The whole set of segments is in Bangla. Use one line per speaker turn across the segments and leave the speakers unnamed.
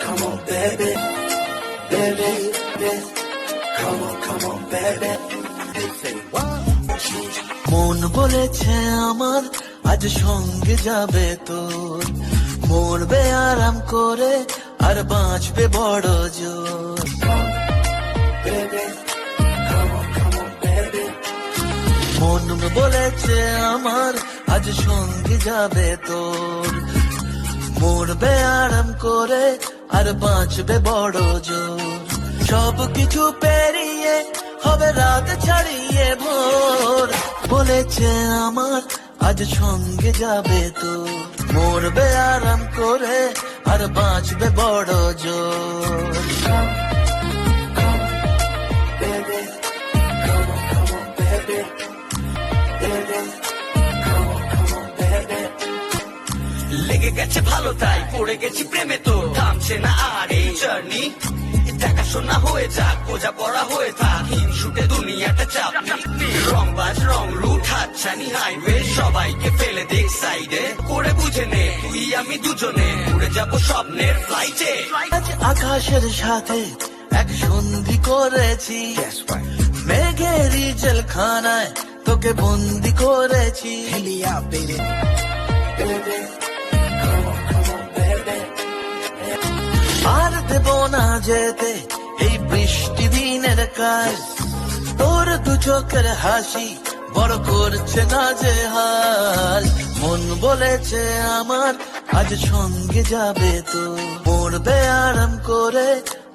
come on, baby, baby, baby. Come on, baby. Say what?
মন বলেছে আমার আজ সঙ্গে যাবে তোর, মরবে আরাম করে আর বাঁচবে বড় জোর।
Baby, come on, baby.
মন বলেছে আমার আজ সঙ্গে যাবে তোর, মরবে আরাম করে আর বাঁচবে বড় জোর। সব কিছু পেরিয়ে হবে রাত ছাড়িয়ে ভোর, বলেছে আমার আজ সঙ্গে যাবে তোর, মরবে আরাম করে আর বাঁচবে বড় জোর।
Baby, come on, baby, baby. Come on, baby.
লেগে গেছে ভালো তাই পড়ে গেছি প্রেমে, তো থামছে না আর এই জার্নি। দেখাশোনা হয়ে যাক, বোঝা পড়া হয়ে থাক, হিংসুটে দুনিয়াটা চাপ রংবাজ রং রুট হাতছানি হাইওয়ে, সবাইকে ফেলে দেখ সাইডে করে বুঝে নে তুই আমি দুজনে উড়ে যাবো স্বপ্নের ফ্লাইটে।
আজ আকাশের সাথে এক সন্ধি করেছি, মেঘেরই জেলখানায় তোকে বন্দি করেছি।
Baby, come on, baby.
আর দেব না যেতে এই বৃষ্টি দিনের কাজ, তোর দু চোখের হাসি বড় করছে না যে হাল। মন বলেছে আমার আজ সঙ্গে যাবে তো, মরবে আরাম করে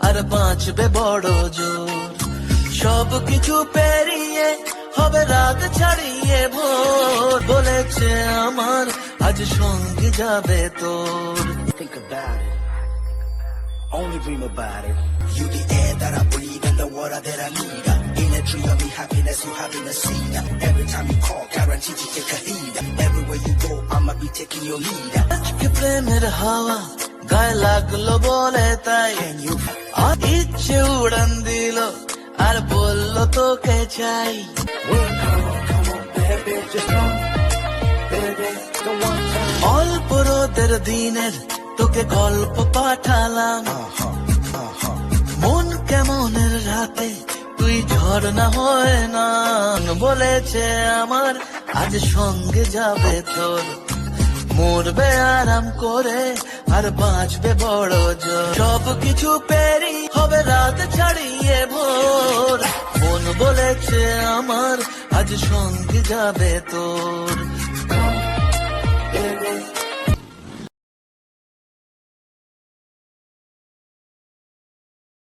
আর বাঁচবে বড় জোর। সব কিছু পেরিয়ে হবে রাত ছাড়িয়ে ভোর, বলেছে আমার আজ সঙ্গে যাবে তোর।
Think about it. Only dream about it. You the air that I breathe and the water that I need. In a tree of me happiness, you having a seed. Every time you call, guaranteed to take a heed. Everywhere you go, I'ma be taking your lead.
আজকে প্রেমের হাওয়া গায়ে লাগলো বলে তাই,
Can you?
আর ইচ্ছে উড়ান দিল আর বললো তোকে চাই।
Come on, baby, just come, baby, the one time.
অল্প রোদের দিনের তোকে গল্প পাঠালাম, মন কেমনের রাতে তুই ঝর্ণা হয় না। বলেছে আমার আজ সঙ্গে যাবে তোর, মরবে আরাম করে আর বাঁচবে বড় জোর। সব কিছু পেরি হবে রাত ছাড়িয়ে ভোর, মন বলেছে আমার আজ সঙ্গে যাবে তোর,